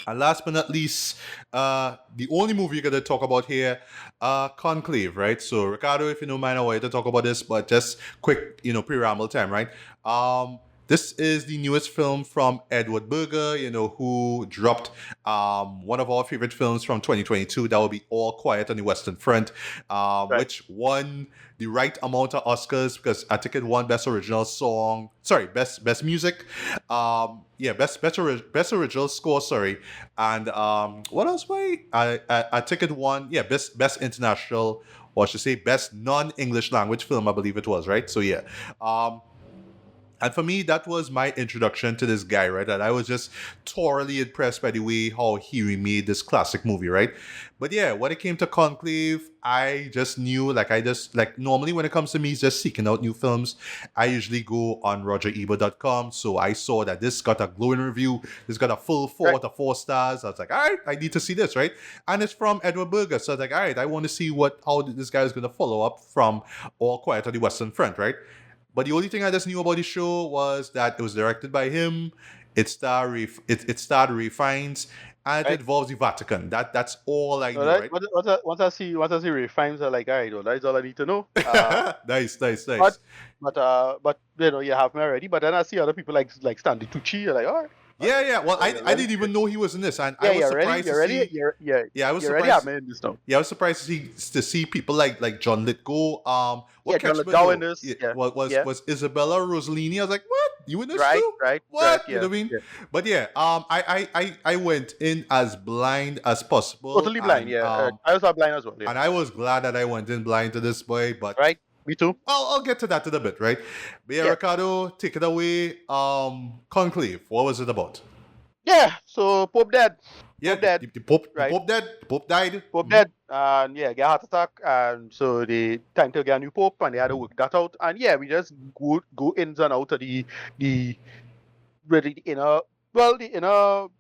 And last but not least, the only movie you're gonna talk about here, Conclave, right? So Ricardo, if you don't mind, I want you to talk about this, but just quick, pre-ramble time, right? This is the newest film from Edward Berger, who dropped one of our favorite films from 2022. That would be All Quiet on the Western Front, Right. which won the right amount of Oscars because I think it won Best Original Song. Sorry, Best Music. Best Original Score. Sorry, and what else? Wait, I think it won. Yeah, Best International, or I should say Best Non-English Language Film. I believe it was, right. So yeah. And for me, that was my introduction to this guy, right? And I was just thoroughly impressed by the way how he remade this classic movie, right? But yeah, when it came to Conclave, I just knew, normally when it comes to me just seeking out new films, I usually go on rogerebert.com. So I saw that this got a glowing review. This got a full 4 out of 4 stars. I was like, all right, I need to see this, right? And it's from Edward Berger. So I was like, all right, I want to see how this guy is going to follow up from All Quiet on the Western Front, right? But the only thing I just knew about the show was that it was directed by him. It starred Ray Fiennes, and it Right. involves the Vatican. That's all I So know, that, right? once I see refines, I'm like, all right, well, that's all I need to know. Nice. But but you have me already. But then I see other people like Stanley Tucci. You're like, all right, Yeah. Well, I ready? didn't even know he was in this, and I Yeah, was you're ready. surprised You're to ready. see. Yeah, I was You're ready. I'm surprised. in this now. Yeah, I was surprised to see people like John Lithgow. Yeah, What John catch me Lithgow in though? this. Yeah, Yeah, yeah. was Isabella Rossellini? I was like, what? You in this Right, too? right, What? correct. You know Yeah, what I mean? yeah. But yeah, I went in as blind as possible, Totally blind. Yeah, I was blind as well. Yeah, and I was glad that I went in blind to this boy. But right. Me too. I'll get to that in a bit, right? But yeah, Yeah, Ricardo, take it away. Conclave. What was it about? yeah. So Pope dead. Yeah, Pope dead. the Pope, Right. the Pope dead. The Pope died. Pope dead, and yeah, get a heart attack, and so they time to get a new pope, and they had to work that out. And yeah, we just go ins and out of the really the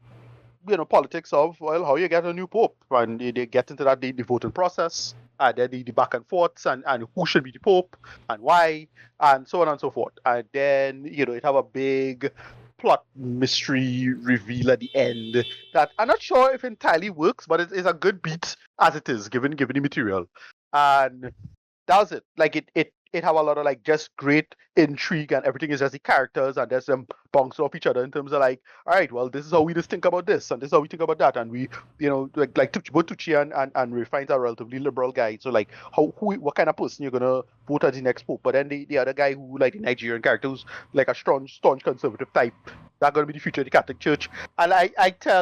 inner politics of how you get a new pope, and they get into that the voting process, and then the back and forths, and who should be the pope and why, and so on and so forth. And then it have a big plot mystery reveal at the end that I'm not sure if entirely works, but it's a good beat as it is given the material. And that was it. Like it have a lot of like just great intrigue, and everything is just the characters, and there's them bouncing off each other in terms of like, all right, well, this is how we just think about this, and this is how we think about that, and we like both Tucci and Ray Fiennes are relatively liberal guys, so like what kind of person you're gonna vote as the next pope. But then the other guy who like the Nigerian character who's like a staunch conservative type, that's gonna be the future of the Catholic Church. And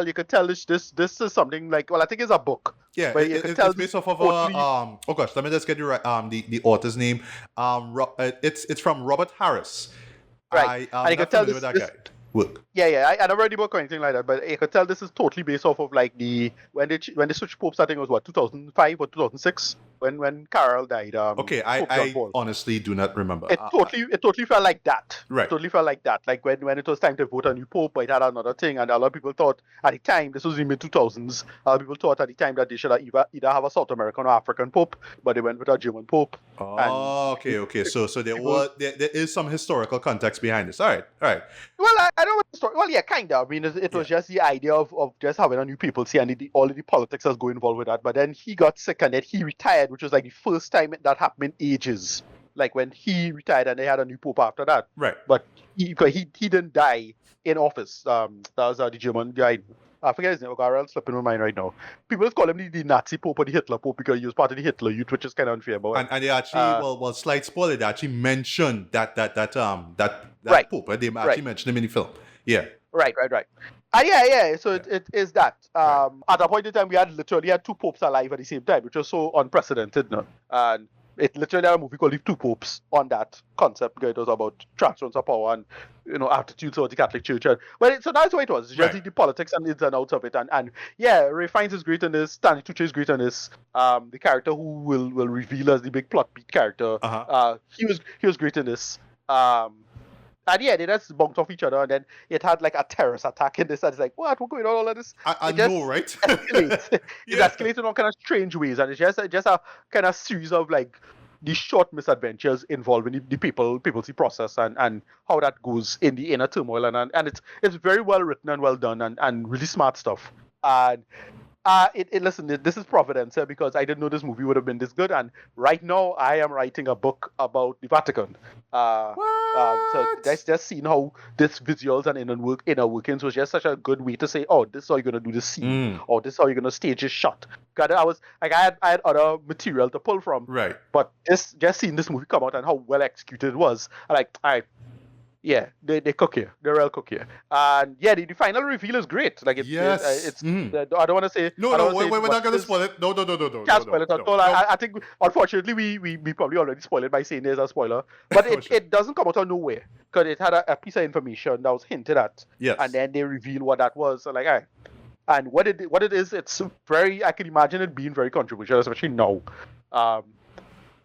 you could tell this is something like, well, I think it's a book. Yeah, But you can tell it's based off of totally- oh gosh, let me just get you right. The author's name. It's from Robert Harris. Right. I'm And you not can tell familiar with this- that guy. Work. Yeah. I never read the book or anything like that, but you could tell this is totally based off of like when they switched popes. I think it was what 2005 or 2006 when Carol died. Okay, Pope John I Paul. honestly do not remember. It totally felt like that. Right. It totally felt like that. Like when it was time to vote a new pope, but it had another thing, and a lot of people thought at the time, this was in the mid 2000s. A lot of people thought at the time that they should either have a South American or African pope, but they went with a German pope. Oh, okay. So there is some historical context behind this. All right. Well, I don't know the story. Well, yeah, kind of. I mean, it was just the idea of just having a new papacy and all of the politics that's going involved with that. But then he got sick and then he retired, which was like the first time that happened in ages. Like when he retired and they had a new pope after that. Right. But he didn't die in office. That was the German guy. I forget his name. I'm slipping my mind right now. People just call him the Nazi Pope or the Hitler Pope because he was part of the Hitler Youth, which is kind of unfair. But And they actually, slight spoiler, they actually mentioned that Right. Pope. Right? They actually Right. mentioned him in the film. Yeah. Right. Yeah. So it is that. At a point in time, we literally had two popes alive at the same time, which was so unprecedented. No? And it literally had a movie called The Two Popes on that concept because it was about transference of power and attitudes towards the Catholic Church. So that's what it was. It's just Right. the politics and ins and outs of it. And yeah, Ray Fiennes is great in this. Stanley Tucci is great in this. The character who will reveal as the big plot beat character. He was great in this. And yeah, they just bumped off each other, and then it had like a terrorist attack in this, and it's like, what going on, all of this? I It just know, right? escalates. It Yeah. escalates in all kind of strange ways, and it's just a kind of series of like these short misadventures involving the papacy process and how that goes in the inner turmoil, and it's very well written and well done and really smart stuff. And listen, this is providence because I didn't know this movie would have been this good. And right now, I am writing a book about the Vatican. Uh, so What? that's just seeing how this visuals and inner workings was just such a good way to say, oh, this is how you're gonna do this scene, Mm, or this is how you're gonna stage this shot. Because I was like, I had other material to pull from, right. but just seeing this movie come out and how well executed it was, I'm like, all right, yeah, they cook here. They real cook here. And yeah, the final reveal is great. Like Yes. it's Mm. I don't want to say No, I don't no, want to say we're what not gonna it is. spoil it. No, no, no, no, no, no, Can't spoil no, it at no, all. no. I think unfortunately we probably already spoiled it by saying there's a spoiler. But Oh, shit. it doesn't come out of nowhere because it had a piece of information that was hinted at, and Yes. then they reveal what that was. So like, all right. And what it is, it's very. I can imagine it being very controversial, especially now. Um,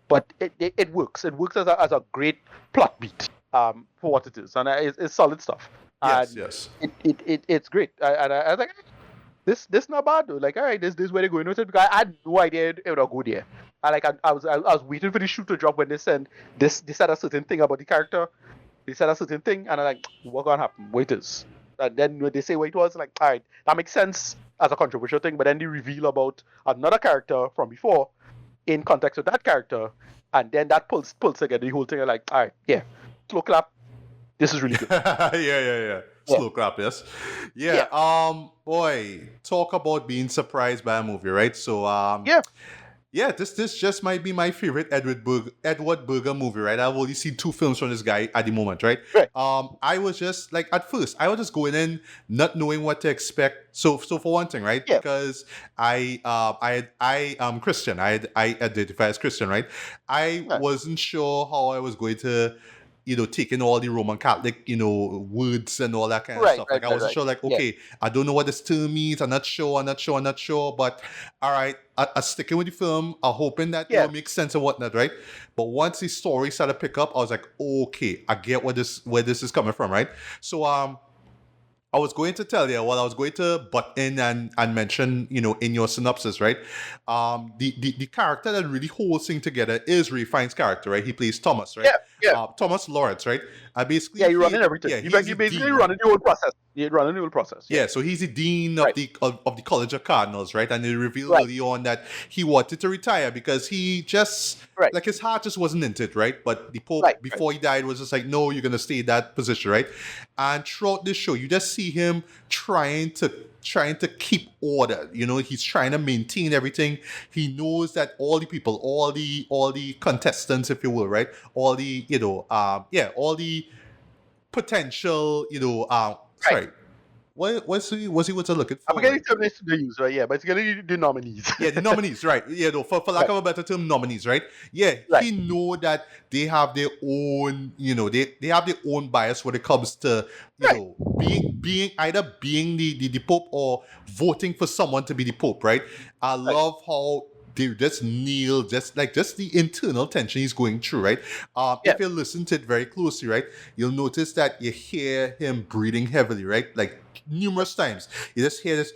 but it works. It works as a great plot beat for what it is, and it's solid stuff. Yes. And Yes. it's great. I was like, this not bad though. Like, all right, this is where they're going with it because I had no idea it would go there. I was waiting for the shoe to drop when they said they said a certain thing about the character. They said a certain thing, and I'm like, what gonna happen? Wait is. And then when they say what it was, like, all right, that makes sense as a controversial thing. But then they reveal about another character from before in context with that character, and then that pulls together the whole thing. You're like, all right, yeah, slow clap. This is really good. Yeah, yeah, yeah. Yeah, Slow clap, yes. Yeah, yeah, boy, talk about being surprised by a movie, right? So yeah, yeah, this just might be my favorite Edward Berger movie, right? I've only seen two films from this guy at the moment, right? right, I was just like at first I was just going in not knowing what to expect. So for one thing, right? yeah, Because I am Christian. I identify as Christian, right? I right, wasn't sure how I was going to take in all the Roman Catholic, words and all that kind of right, stuff. right, Like I right, wasn't right. sure, like, Yeah, okay, I don't know what this term means. I'm not sure. But all right, I sticking with the film, I hoping that it yeah, will make sense and whatnot, right? But once the story started to pick up, I was like, okay, I get where this is coming from, right? So I was going to tell you, well, I was going to butt in and mention, in your synopsis, right? The character that really holds things together is Ray Fiennes' character, right? He plays Thomas, right? yeah, yeah. Thomas Lawrence, right? Yeah, Basically, you're running everything. he's the You basically dean, right? running the whole process. You're running the whole process. Yeah. Yeah, so he's the dean Right. of the College of Cardinals, right? And they revealed Right. early on that he wanted to retire because he just Right. like his heart just wasn't into it, right? But the Right. Pope Right. before he died was just like, no, you're gonna stay in that position, right? And throughout this show, you just see him trying to keep order. He's trying to maintain everything. He knows that all the people, all the contestants, if you will, right? All the all the potential, Right. sorry, what was he looking I'm for? getting Like, terminated to use, right? Yeah, but it's gonna be the nominees. yeah, the nominees, right? Yeah, no, for lack Right. of a better term, nominees, right? Yeah, Right. he know that they have their own, they have their own bias when it comes to, Right. being either being the Pope or voting for someone to be the Pope, right? I Right. love how they just kneel, just the internal tension he's going through, right? Yeah. If you listen to it very closely, right, you'll notice that you hear him breathing heavily, right? Like numerous times. You just hear this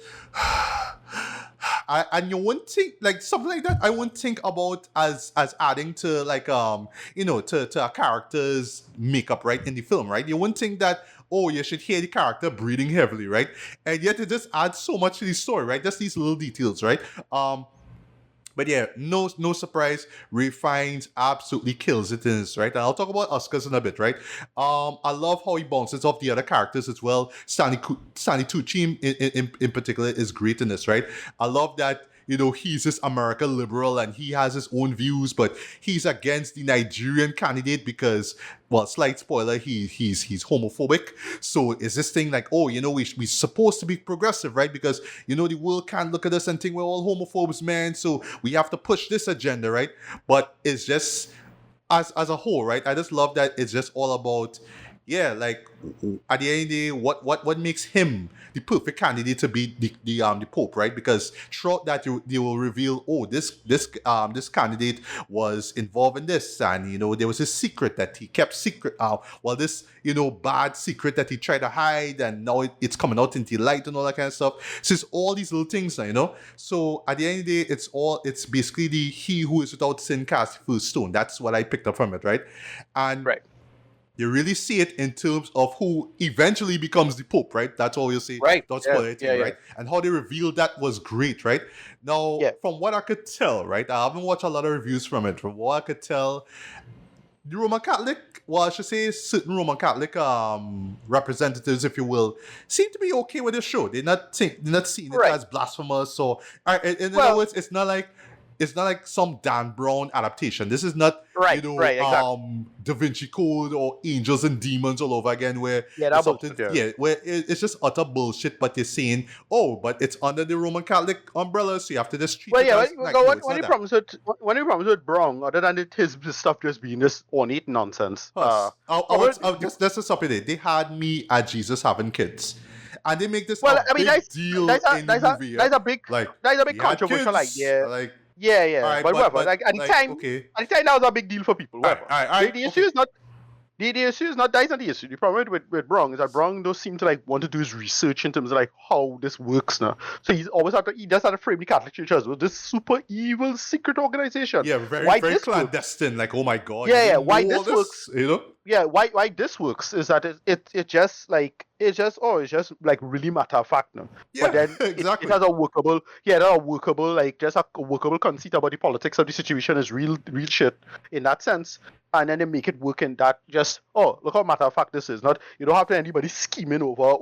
and you won't think like something like that. I won't think about as adding to like to a character's makeup, right, in the film, right? You wouldn't think that, oh, you should hear the character breathing heavily, right? And yet it just adds so much to the story, right? Just these little details, right? But yeah, no surprise. Ray Fiennes absolutely kills it in this, right? And I'll talk about Oscars in a bit, right? I love how he bounces off the other characters as well. Stanley Tucci in particular is great in this, right? I love that. He's this American liberal and he has his own views, but he's against the Nigerian candidate because, well, slight spoiler, he's homophobic. So is this thing like, oh, we're supposed to be progressive, right? Because the world can't look at us and think we're all homophobes, man. So we have to push this agenda, right? But it's just as a whole, right? I just love that it's just all about, yeah, like at the end of the day, what makes him the perfect candidate to be the Pope, right? Because throughout that they will reveal, oh, this candidate was involved in this, and there was a secret that he kept secret. Well, this bad secret that he tried to hide, and now it's coming out into light and all that kind of stuff. So it's all these little things now. So at the end of the day, it's basically the he who is without sin cast the first stone. That's what I picked up from it, right? And Right. you really see it in terms of who eventually becomes the Pope, right? That's all you see. Right. That's Yeah. quality, Yeah. Yeah. right? And how they revealed that was great, right? Now, Yeah. from what I could tell, right? I haven't watched a lot of reviews from it. From what I could tell, the Roman Catholic, well, I should say certain Roman Catholic representatives, if you will, seem to be okay with the show. They're not seeing it Right. as blasphemous. So, in other Well. words, it's not like some Dan Brown adaptation. This is not, Right. Right. Exactly. Da Vinci Code or Angels and Demons all over again, where Yeah. it's That something, bullshit. Yeah. yeah, where it's just utter bullshit. But they're saying, oh, but it's under the Roman Catholic umbrella, so you have to just treat Well, it yeah. as like, no, it's When not he that. promised it, Brown, other than his stuff just being this ornate nonsense. Plus, Probably- that's the something they had me at Jesus having kids, and they make this well, a I mean, big deal in the movie. Yeah? that's a big Like he had controversial kids, idea. like Yeah, yeah. all right, But whatever. but Like at the like time, okay, that was a big deal for people. all right, Whatever. all right, The issue is not. The issue is not that is not the issue. The problem with Brong is that Brong does seem to like want to do his research in terms of like how this works now. So he does have to frame the Catholic Church as well, this super evil secret organization. yeah, very Why very this works? clandestine. Like oh my god, Yeah, you yeah. didn't Why know all this works? you know? Yeah, why this works is that it's just like really matter of fact now. Yeah, But then exactly. it has a workable like just a workable conceit about the politics of the situation is real shit in that sense. And then they make it work in that just look how matter of fact this is. Not you don't have to anybody scheming over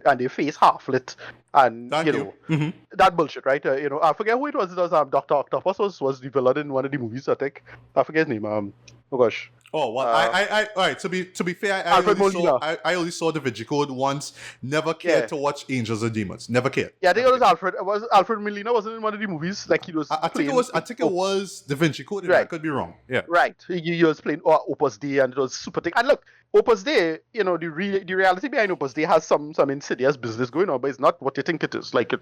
and they face half lit and Thank you. Mhm. that bullshit, right? I forget who it was. It was Dr. Octopus was the villain in one of the movies. I think I forget his name. Oh gosh. Oh well, I all right. To be fair, Alfred Molina. I only saw the Vinci Code once. Never cared Yeah. to watch Angels and Demons. Never cared. Yeah, I think it was Alfred. It was Alfred Molina wasn't in one of the movies. Like he was. I think playing, it was Da Vinci Code. I Right. could be wrong. Yeah. Right. He was playing Opus Dei, and it was super thing. And look, Opus Dei, the reality behind Opus Dei has some insidious business going on, but it's not what you think it is. Like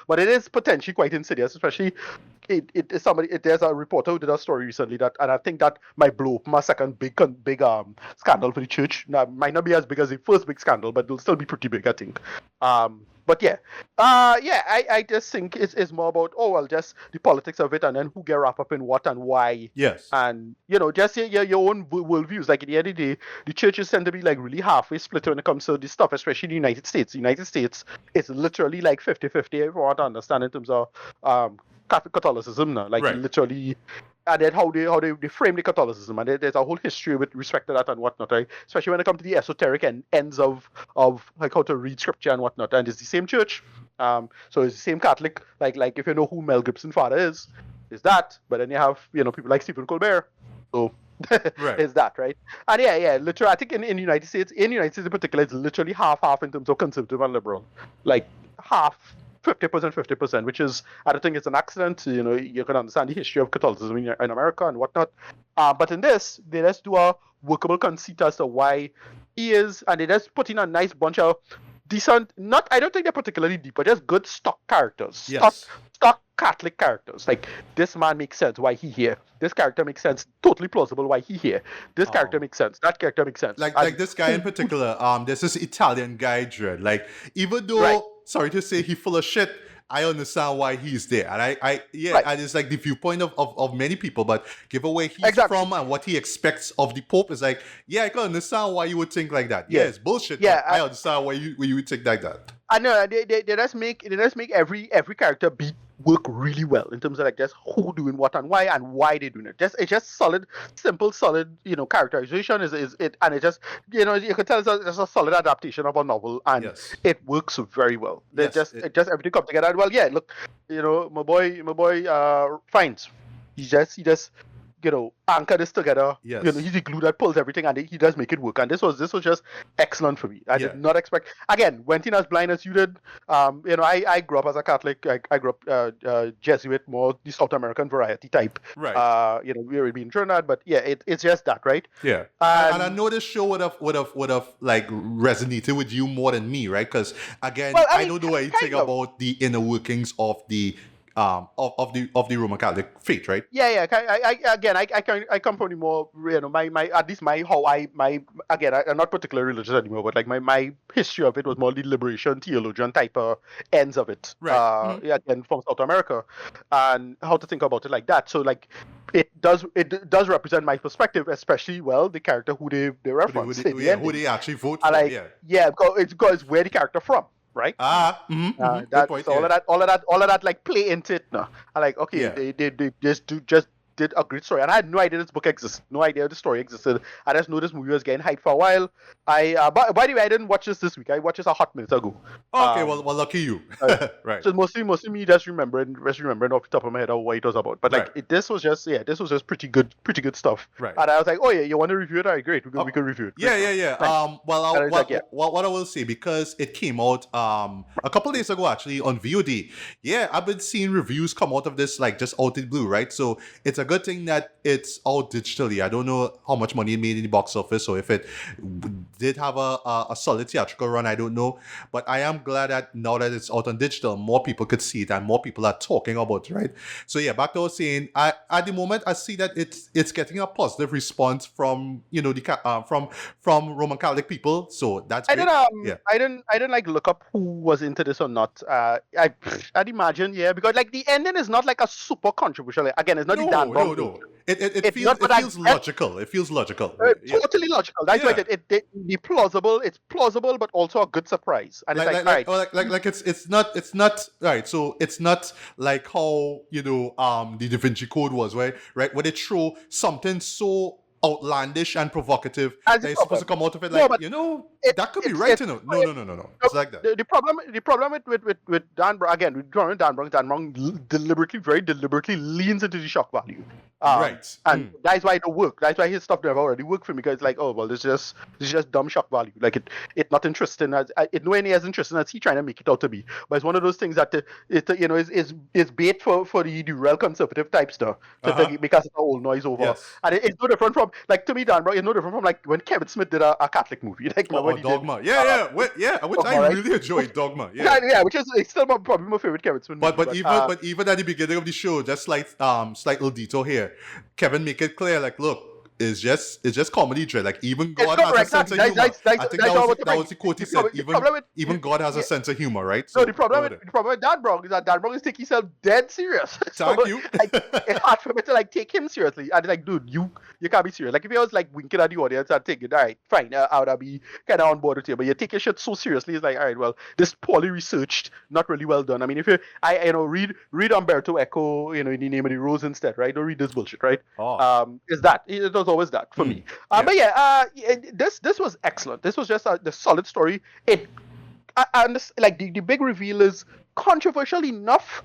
but it is potentially quite insidious, especially there's a reporter who did a story recently and I think that might blow up my second big scandal for the church. Now, it might not be as big as the first big scandal, but it'll still be pretty big, I think. But yeah, I just think it's more about just the politics of it, and then who get wrapped up in what and why. Yes. And just your own worldviews. Like at the end of the day, the churches tend to be like really halfway split when it comes to this stuff, especially in the United States. The United States, it's literally like 50-50, if you want to understand in terms of Catholicism now. Like Right. literally, and then how they frame the Catholicism, and there's a whole history with respect to that and whatnot, right? Especially when it comes to the esoteric ends of like how to read scripture and whatnot. And it's the same church, so it's the same Catholic. Like if you know who Mel Gibson's father is that. But then you have people like Stephen Colbert, so. Right. Is that right? And yeah, literally, I think in the United States, in particular, it's literally half in terms of conservative and liberal, like half. 50%, 50%, which is, I don't think it's an accident. You can understand the history of Catholicism in America and whatnot. But in this, they just do a workable conceit as to why he is, and they just put in a nice bunch of decent, I don't think they're particularly deep, but just good stock characters. Yes. Stock Catholic characters. Like, this man makes sense why he here. This character makes sense, totally plausible why he here. This character makes sense. That character makes sense. Like this guy in particular, there's this Italian guy, Dread. Like, even though, Right. sorry to say, he full of shit, I understand why he's there. And Right. and it's like the viewpoint of many people, but given where he's Exactly. from and what he expects of the Pope is like, yeah, I can understand why you would think like that. Yeah, Yeah. it's bullshit, Yeah, but I understand why you would think like that. I know they just make every character work really well in terms of like just who doing what and why they doing it. It's just solid, simple, solid, characterization is it, and it just you can tell it's a solid adaptation of a novel, and Yes. it works very well. Yes, It just everything comes together. And well, yeah, look, my boy finds he just anchor this together. Yes. He's the glue that pulls everything, and he does make it work. And this was just excellent for me. I Yeah. did not expect. Again, went in as blind as you did. I grew up as a Catholic. I grew up Jesuit, more the South American variety type. Right. We were being Trinidad, but yeah, it's just that, right? Yeah, and I know this show would have like resonated with you more than me, right? Because again, Well, I I mean, don't know anything kind of. about the inner workings of the of the Roman Catholic faith, right? Yeah. I come from the more, my at least my how my again, I'm not particularly religious anymore, but like my history of it was more the liberation theologian type of ends of it. Right. Again, from South America, and how to think about it like that. So like, does represent my perspective, especially the character who they reference in the who ending. they actually vote And for. like, Yeah. because where the character from, right? Good point. So Yeah. all of that like play into it now. And like, okay, Yeah. they just did a great story, and I had no idea this book existed, no idea the story existed. I just know this movie was getting hyped for a while. By the way, I didn't watch this week. I watched this a hot minute ago. Okay, well, lucky you. Right. So mostly me just remembering off the top of my head what it was about. But like, Right. this was just pretty good stuff. Right. And I was like, oh yeah, you want to review it? All right, great, we can review it. Yeah. What I will say, because it came out a couple days ago actually on VOD. Yeah, I've been seeing reviews come out of this like just out in blue, right? So it's a good thing that it's out digitally. I don't know how much money it made in the box office, or if it did have a solid theatrical run, I don't know. But I am glad that now that it's out on digital, more people could see it and more people are talking about it, right? So yeah, back to what I was saying, at the moment I see that it's getting a positive response from from Roman Catholic people. So that's great. I didn't like look up who was into this or not. I'd imagine, yeah, because like the ending is not like a super controversial. Again, it's not the Dan Brown. No. It feels logical. It feels logical. Totally logical. That's why the plausible. It's plausible, but also a good surprise. And it's not right. So it's not like how the Da Vinci Code was, right? Right, where they throw something so outlandish and provocative that is supposed to come out of it, like that could be right. No. It's like that. The problem with Dan Brown, again, with Dan Brown very deliberately leans into the shock value. Right. And that's why it don't work. That's why his stuff never already worked for me, because it's like, oh well, this is just dumb shock value. Like it's not interesting as it nowhere near as interesting as he trying to make it out to be. But it's one of those things that is bait for the real conservative type stuff to make us a old noise over. Yes. And it's no different from, like, to me, Dan Brown, it's no different from like when Kevin Smith did a Catholic movie, like Dogma. Which I really enjoyed, Dogma. Which is still probably my favorite Kevin Smith movie. But even at the beginning of the show, just like slight little detail here, Kevin make it clear, like, look, it's just comedy dread. Like, even God has a sense of humor. I think that was the quote he said. Even God has a sense of humor, right? So the problem with Dan Brown is that Dan Brown is taking himself dead serious. Thank you. Like, it's hard for me to like take him seriously. And like, dude, you can't be serious. Like, if he was like winking at the audience and thinking, all right, fine, I would be kind of on board with you. But you take your shit so seriously, it's like, all right, well, this poorly researched, not really well done. I mean, if you read Umberto Eco, in the Name of the Rose instead, right? Don't read this bullshit, right? It was always that for me. But this was excellent. This was just the solid story. The big reveal is controversial enough,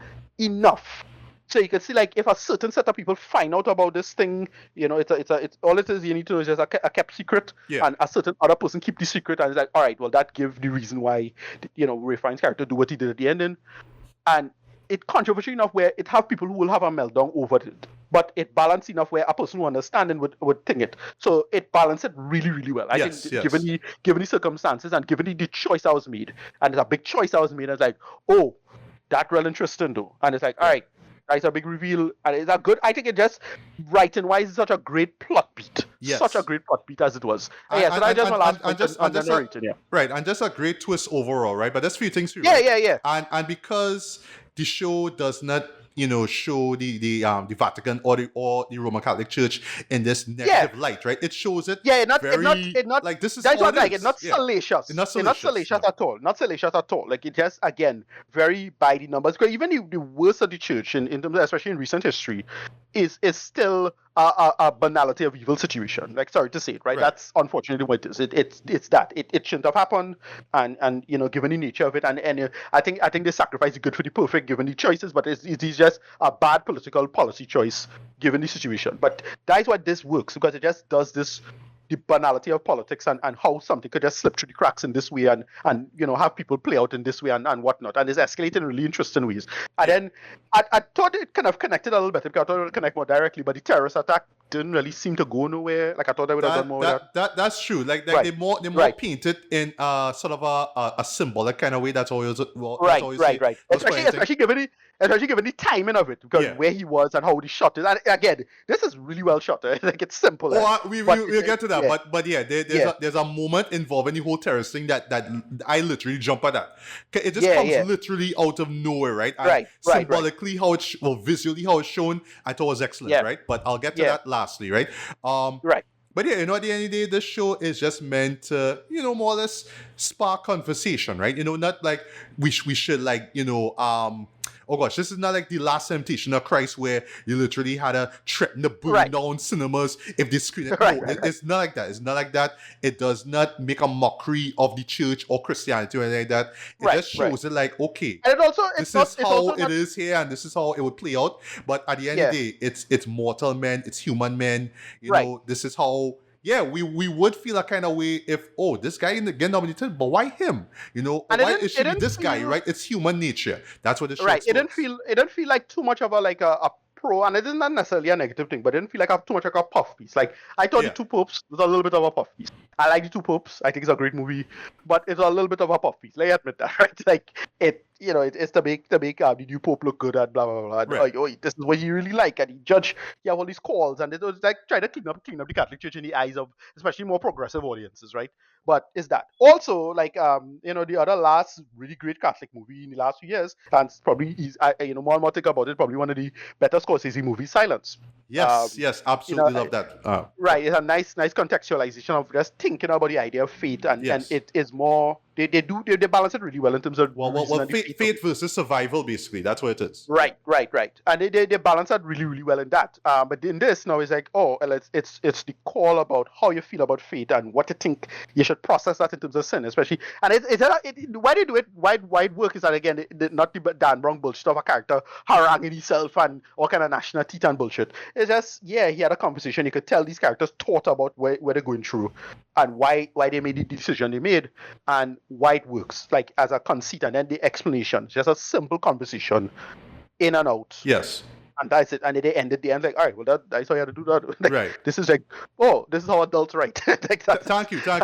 so you can see, like, if a certain set of people find out about this thing, it's all it is. You need to know is just a kept secret, and a certain other person keep the secret, and it's like, all right, well, that gives the reason why Ray Fiennes' character do what he did at the ending, and it's controversial enough where it have people who will have a meltdown over it, but it balanced enough where a person who understands would think it. So it balanced it really, really well. I think given the circumstances and given the choice that was made, and it's a big choice that was made, it's like, oh, that real interesting though, and it's like, all right. It's a big reveal, and it's a good. I think it just writing wise is such a great plot beat. Yes. Such a great plot beat as it was. So that's just my last point on the narrating. Right, and just a great twist overall, right? But there's a few things too. Yeah. And because the show does not, show the Vatican or the Roman Catholic Church in this negative light, right? It shows it. It not like this is. That's what it's not salacious. It's not salacious at all. Not salacious at all. Like, it just, again, very by the numbers. Because even the worst of the church in terms of, especially in recent history, is still a banality of evil situation. Like, sorry to say it, right? That's unfortunately what it is. It's that it shouldn't have happened, and given the nature of it, and I think they sacrifice the good for the perfect given the choices, but it's just a bad political policy choice given the situation. But that's why this works, because it just does this. The banality of politics and how something could just slip through the cracks in this way and have people play out in this way and whatnot, and it's escalated in really interesting ways. And then I thought it kind of connected a little better, because I thought it would connect more directly, but the terrorist attack didn't really seem to go nowhere. Like, I thought I would have done more with that. That's true. Like they more painted in sort of a symbolic kind of way. That's always right. Especially given the timing of it, because where he was and how he shot it. And again, this is really well shot. Like, it's simple. We'll get to that. that, yeah, but yeah, yeah, there's a moment involving the whole terrorist thing that I literally jump at that. 'Kay, it just yeah, comes yeah. literally out of nowhere, right? And Right. symbolically, how it's well, visually how it's shown, I thought was excellent, Yeah, right? But I'll get to yeah, that lastly, right? Um, right. but yeah, at the end of the day, this show is just meant to, more or less spark conversation, right? Not like we should like, oh gosh, this is not like the last temptation of Christ where you literally had to threaten to burn Right, down cinemas if they screen it. right, No, right, right. it's not like that. It's not like that. It does not make a mockery of the church or Christianity or anything like that. It Right, just right. shows it like, okay, And it also, this is it's how also it not, is here and this is how it would play out. But at the end of yeah, the day, it's mortal men, it's human men. right. This is how. Yeah, we would feel a kind of way if this guy in the get nominated, but why him? Or And why it it should be didn't this guy, feel right? It's human nature. That's what the show right. explores. It didn't feel like too much of a pro, and it is not necessarily a negative thing, but it didn't feel like too much like a puff piece. Like I thought the Yeah. Two Popes was a little bit of a puff piece. I like the Two Popes. I think it's a great movie, but it's a little bit of a puff piece. Let me admit that, right? Like it's to make the new Pope look good and blah blah blah. And, Right. this is what he really like, and he judge. He have all these calls, and it was like trying to clean up the Catholic Church in the eyes of especially more progressive audiences, right? But is that also like the other last really great Catholic movie in the last few years, and it's probably is more and more think about it, probably one of the better Scorsese movies, Silence. Yes, Um, yes, you know, absolutely love that. right, it's a nice contextualization of just thinking about the idea of faith, and Yes. it is more they balance it really well in terms of reason and the faith versus survival, basically. That's what it is. Right. And they balance that really, really well in that. But in this now it's like, well, it's the call about how you feel about faith and what you think you should process that in terms of sin, especially. And why they do it, why it work is that again, not the Dan Brown bullshit of a character haranguing himself and all kind of national titan bullshit. It's just, he had a conversation. You could tell these characters thought about where they're going through and why they made the decision they made and why it works, like as a conceit, and then the explanation. Just a simple conversation, in and out. Yes. And that's it. And they ended the end like, all right, well, that's how you had to do that. Like, Right. This is like, this is how adults write. Like that's, Thank you. Yeah.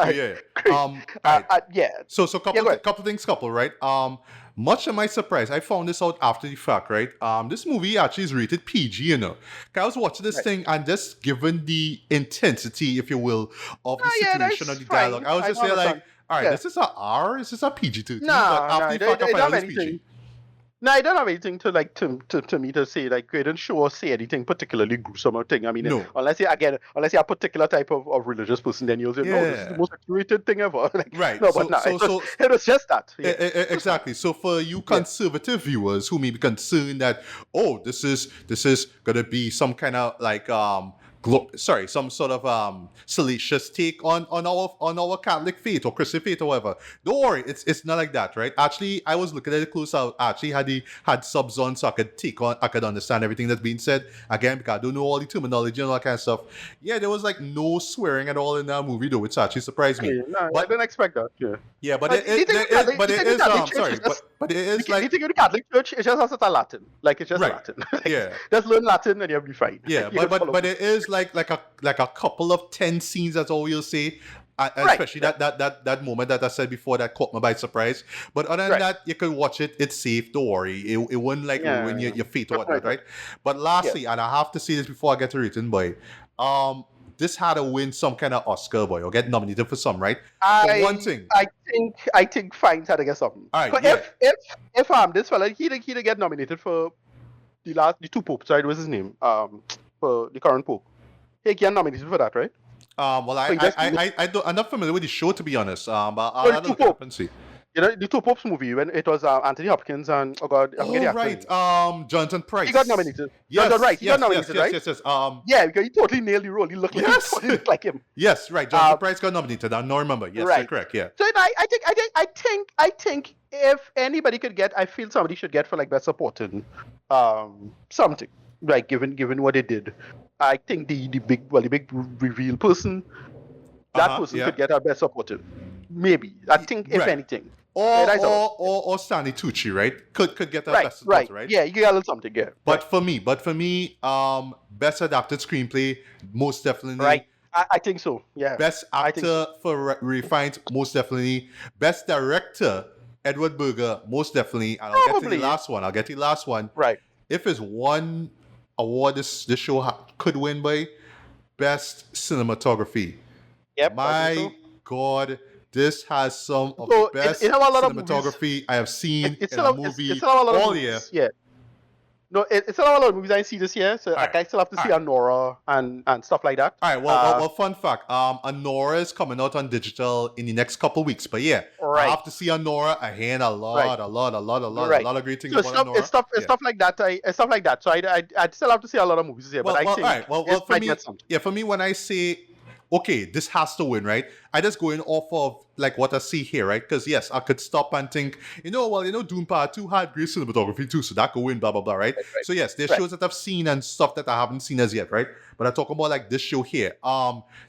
great. All right. Yeah. So go ahead. couple things, right? Much to my surprise, I found this out after the fact, right? This movie actually is rated PG, 'Cause I was watching this Right. thing and just given the intensity, if you will, of the Yeah, situation that's of the dialogue, fine. I was just I there like, understand. all right, Yeah. this is a R, is this a PG-13? No, But after the fact, I they found don't out have it's anything. PG. No, I don't have anything to like to me to say like they didn't show or say anything particularly gruesome or thing. I mean, No. unless you're a particular type of religious person, then you'll say, no, this is the Yeah. most accurate thing ever. Like, Right. No, So- but no, so- it was just that. Yeah. Exactly. So for you conservative viewers who may be concerned that this is gonna be some kind of like some sort of salacious take on our Catholic faith or Christian faith or whatever. Don't worry, it's not like that, right? Actually, I was looking at it close. I actually had subs on so I could understand everything that's being said. Again, because I don't know all the terminology and all that kind of stuff. Yeah, there was like no swearing at all in that movie though, which actually surprised me. Okay, no, I But didn't expect that. Yeah. yeah, but But it you think the Catholic- but you it think the is Catholic Church sorry, is just- but it is You like think in the Catholic Church, it's just has a Latin. Like it's just Right. Latin. Like, Yeah. Just learn Latin and you'll be fine. yeah, You can follow. but it is like a couple of tense scenes. That's all you'll say. Right. Especially that moment that I said before that caught me by surprise. But other than Right. that, you can watch it. It's safe. Don't worry. It wouldn't like Yeah. ruin your feet or Right. whatnot, right? But lastly, and I have to say this before I get to written, boy. This had to win some kind of Oscar, boy, or get nominated for some, right? For one thing. I think Fines had to get something. All right, But yeah. if this fella he'd get nominated for the two popes, right? What's his name? For the current pope. He get nominated for that, right? Well, So you just- I'm not familiar with the show, to be honest. But I'll Well, have to two look it up Pope. and see. You know, the two popes movie when it was Anthony Hopkins and I forget the Oh, actor right. name. Jonathan Price. He got nominated. Yes, Jonathan Price. He yes, got nominated, yes, right? yes. Yeah, because he totally nailed the role. He looked like Yes. he totally looked like him. Yes, right. Jonathan Price got nominated. I don't remember. Yes, Right. you're correct. Yeah. So I think if anybody could get, I feel somebody should get for like best supporting, something like given what they did. I think the big reveal person, that person yeah. could get our best supporting. Maybe I think if Right. anything. Or Yeah, that's all. or Stanley Tucci, right? Could get that Right, best support, right, right? Yeah, you get a little something, yeah. But for me, best adapted screenplay, most definitely. Right. I think so. Yeah. Best I think actor for Refined, most definitely. Best director, Edward Berger, most definitely. And I'll get to Probably. the last one. Right. If it's one award this show could win by, best cinematography. Yep, I think My so. God, this has some of the So it best have a lot of movies. cinematography I have seen It in still a have, it movie still have a lot of all year. movies. Yeah. No, it still have a lot of movies I see this year. So All right, like I still have to all see right. Anora and stuff like that. All right. Well. Fun fact. Anora is coming out on digital in the next couple weeks. But yeah, I Right, have to see Anora. I hear a right, lot, a right. lot of great things So about Anora. it's Yeah. stuff like that. It's stuff like that. So I still have to see a lot of movies here, but I All think right. Well, it for might get me, something. yeah, for me, when I say, okay, this has to win, right? I just going off of like what I see here, right? Because yes, I could stop and think, Doom Part 2 had great cinematography too, so that could win, blah, blah, blah, right? Right, right, So yes, there's right. shows that I've seen and stuff that I haven't seen as yet, right? But I talk about like this show here.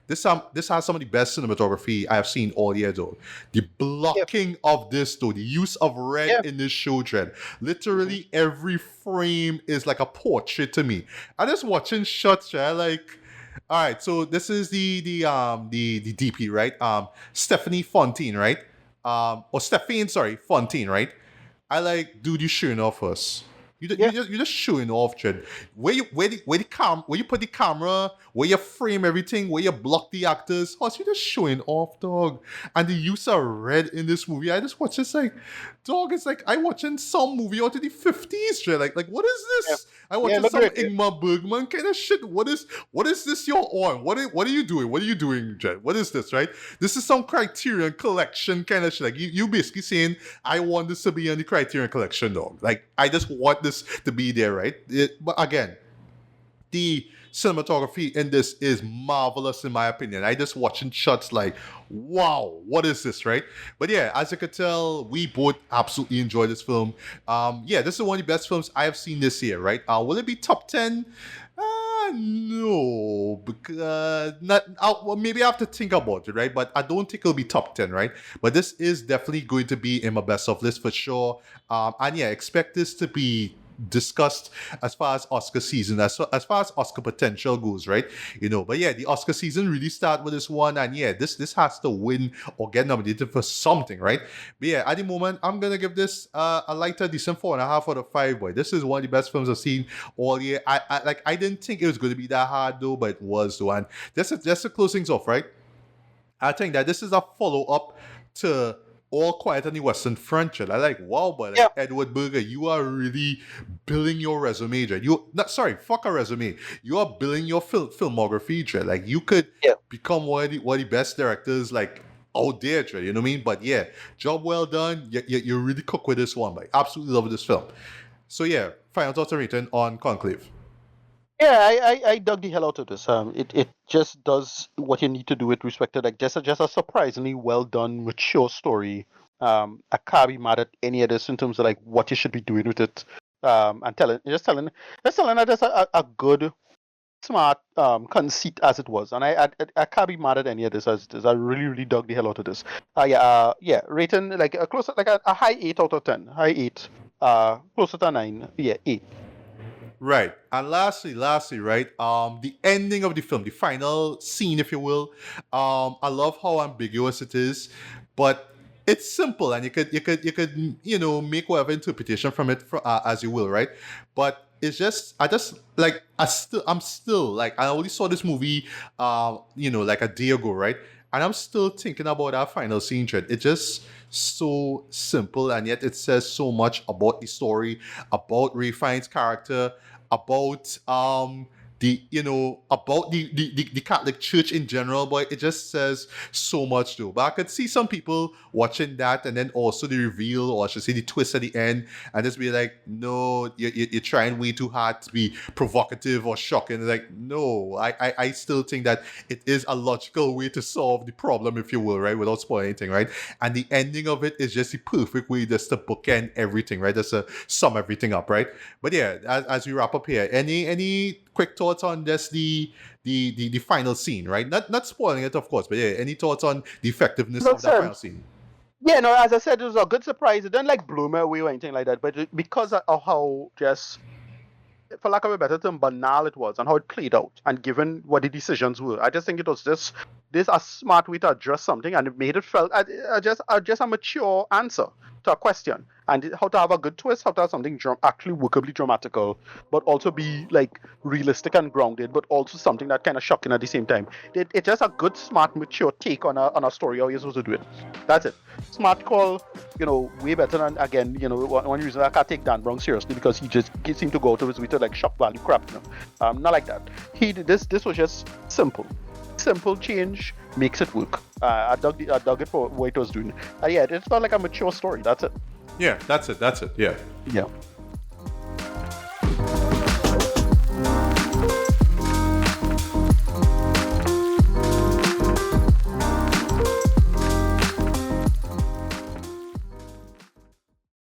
This has some of the best cinematography I have seen all year though. The Yeah, blocking of this though, the use of red yeah. in this show, Dread. Hmm. Literally every frame is like a portrait to me. I just watching shots, right? Like, all right, so this is the DP, right? Stephanie Fontaine, right? Or Stephane, sorry, Fontaine, right? I like, dude, you showing off us. Yeah. You're just showing off, Jed. Where you put the camera, where you frame everything, where you block the actors, us, you just showing off, dog. And the use of red in this movie, I just watch this like, dog, it's like I watching some movie out of the 50s, Jed. Like what is Yeah. this? I Yeah, watching look some great. Yeah. Ingmar Bergman kind of shit. What is this you're on? What are you doing? What are you doing, Jed? What is this, right? This is some Criterion Collection kind of shit. Like you basically saying, I want this to be on the Criterion Collection, dog. Like I just want this to be there, right? But again, the cinematography in this is marvelous in my opinion. I just watching shots like, wow, what is this, right? But yeah, as you could tell, we both absolutely enjoy this film. Yeah, this is one of the best films I have seen this year, right? Will it be top 10? No, because not. Well, maybe I have to think about it, right? But I don't think it'll be top 10, right? But this is definitely going to be in my best of list for sure. And yeah, expect this to be discussed as far as Oscar season, as far as Oscar potential goes, right? But yeah, the Oscar season really start with this one, and yeah, this has to win or get nominated for something, right? But yeah, at the moment, I'm gonna give this a lighter, decent 4.5 out of 5. Boy, this is one of the best films I've seen all year. I didn't think it was going to be that hard though, but it was one. Just to close things off, right? I think that this is a follow up to All Quiet on the Western Front. I like, wow, but Yeah. like Edward Berger, you are really building your resume, Jed. You not sorry, fuck a resume. You are building your filmography, Jed. Like you could Yeah. become one of the best directors, like out there, Jed. You know what I mean? But yeah, job well done. You really cook with this one, like absolutely love this film. So yeah, final thoughts and rating on Conclave. Yeah, I dug the hell out of this. It just does what you need to do with respect to like just a surprisingly well done, mature story. I can't be mad at any of this in terms of like what you should be doing with it. And just telling that just a good, smart conceit as it was. And I can't be mad at any of this as it is. I really dug the hell out of this. Yeah, rating like a close like a high 8 out of 10. High 8. Closer to 9. Yeah, 8. Right. And lastly, right, the ending of the film, the final scene, if you will, I love how ambiguous it is, but it's simple and you could make whatever interpretation from it as you will, right? But it's just I'm still like I only saw this movie like a day ago, right? And I'm still thinking about that final scene, Trent. It's just so simple and yet it says so much about the story, about Ray Fiennes' character, about the Catholic Church in general, but it just says so much though. But I could see some people watching that and then also the reveal, or I should say the twist at the end, and just be like, no, you're trying way too hard to be provocative or shocking. Like, no, I still think that it is a logical way to solve the problem, if you will, right? Without spoiling anything, right? And the ending of it is just the perfect way just to bookend everything, right? Just to sum everything up, right? But yeah, as we wrap up here, any quick thoughts on just the final scene, right? Not spoiling it, of course, but yeah, any thoughts on the effectiveness of that final scene? Yeah, no, as I said, it was a good surprise. It didn't like blow me away or anything like that, but because of how just, for lack of a better term, banal it was and how it played out, and given what the decisions were, I just think it was just this a smart way to address something, and it made it felt just a mature answer. to a question, and how to have a good twist, how to have something actually workably dramatical, but also be like realistic and grounded, but also something that kind of shocking at the same time. It's just a good, smart, mature take on a story. How you're supposed to do it. That's it. Smart call, way better than, again, one reason I can't take Dan Brown seriously, because he seemed to go out of his way to like shock value crap. Not like that. This was just simple change makes it work. I dug it for what it was doing. Yeah, it's not like a mature story. That's it. Yeah, that's it. Yeah. Yeah.